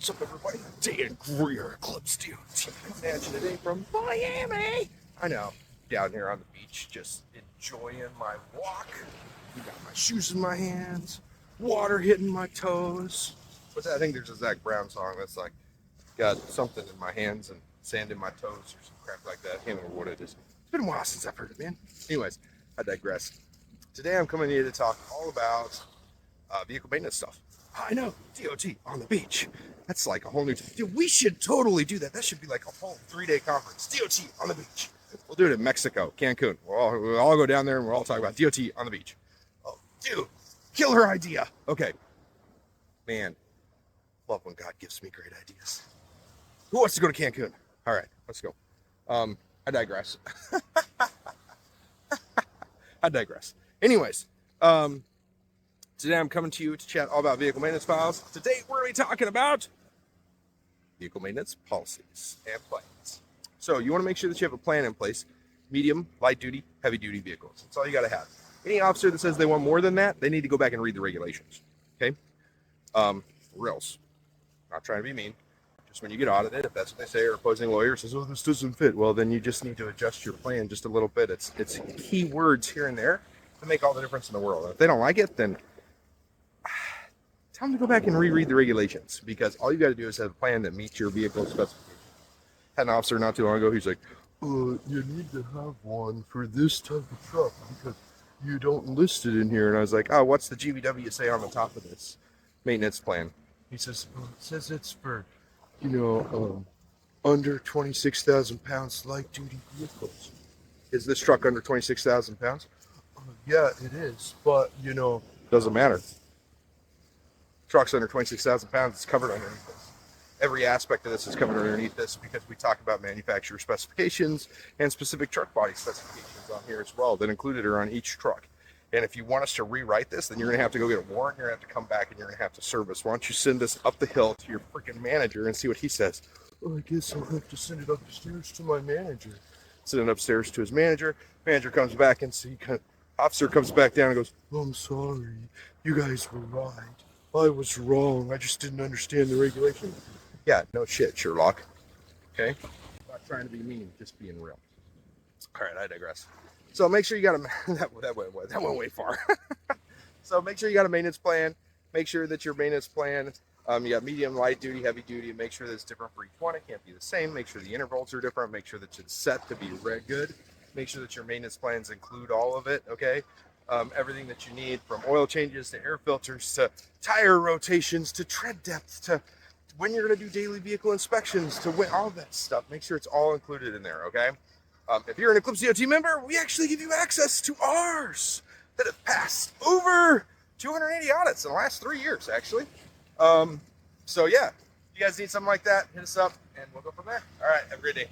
What's up, everybody? Dan Greer, Eclipse DOT, coming at you today from Miami. I know, down here on the beach, just enjoying my walk. We got my shoes in my hands, water hitting my toes. What's that? I think there's a Zach Brown song that's like, got something in my hands and sand in my toes or some crap like that. I can't remember what it is. It's been a while since I've heard it, man. Anyways, I digress. Today I'm coming here to talk all about vehicle maintenance stuff. I know, DOT on the beach. That's like a whole new... Dude, we should totally do that. That should be like a whole 3-day conference. DOT on the beach. We'll do it in Mexico, Cancun. We'll all go down there and we'll all talk about DOT on the beach. Oh, dude, killer idea. Okay. Man, love when God gives me great ideas. Who wants to go to Cancun? All right, let's go. I digress. I digress. Anyways, today I'm coming to you to chat all about vehicle maintenance files. Today we're going to be talking about vehicle maintenance policies and plans. So you want to make sure that you have a plan in place. Medium, light duty, heavy duty vehicles. That's all you got to have. Any officer that says they want more than that, they need to go back and read the regulations. Okay? Reals. Not trying to be mean. Just when you get audited, if that's what they say, or opposing lawyer says, oh, this doesn't fit, well, then you just need to adjust your plan just a little bit. It's key words here and there to make all the difference in the world. If they don't like it, then tell them to go back and reread the regulations, because all you got to do is have a plan that meets your vehicle specifications. Had an officer not too long ago, he's like, you need to have one for this type of truck because you don't list it in here. And I was like, oh, what's the GVW say on the top of this maintenance plan? He says, it says it's for, under 26,000 pounds light duty vehicles. Is this truck under 26,000 pounds? Yeah, it is, but doesn't matter. Trucks under 26,000 pounds is covered underneath this. Every aspect of this is covered underneath this because we talk about manufacturer specifications and specific truck body specifications on here as well that included are on each truck. And if you want us to rewrite this, then you're going to have to go get a warrant. You're going to have to come back and you're going to have to serve us. Why don't you send this up the hill to your freaking manager and see what he says? Oh, I guess I'll have to send it upstairs to my manager. Send it upstairs to his manager. Manager comes back and officer comes back down and goes, oh, I'm sorry. You guys were right. I was wrong. I just didn't understand the regulation. Yeah, no shit, Sherlock. Okay? Not trying to be mean, just being real. All right, I digress. So make sure you got that went way far. So make sure you got a maintenance plan. Make sure that your maintenance plan, you got medium, light duty, heavy duty, and make sure that it's different for each one. It can't be the same. Make sure the intervals are different. Make sure that it's set to be good. Make sure that your maintenance plans include all of it, okay? Everything that you need, from oil changes to air filters to tire rotations to tread depth to when you're going to do daily vehicle inspections to all that stuff. Make sure it's all included in there, okay? If you're an Eclipse DOT member, we actually give you access to ours that have passed over 280 audits in the last 3 years, actually. So yeah, if you guys need something like that, hit us up and we'll go from there. All right, have a great day.